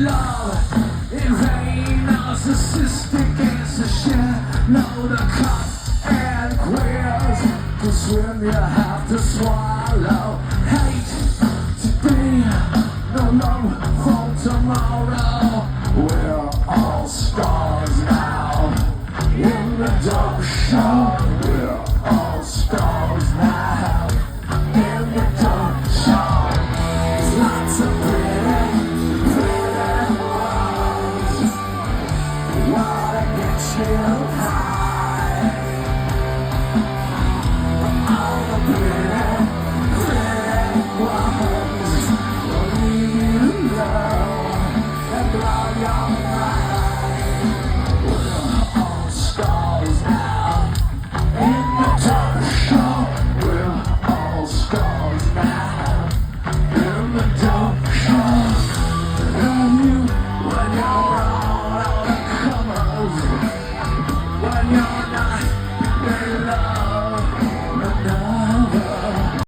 love in vain. Narcissistic as a shit. Load of cops and queers. To swim you have to swallow. Hate today, no love for tomorrow. We're all stars now in the dark show.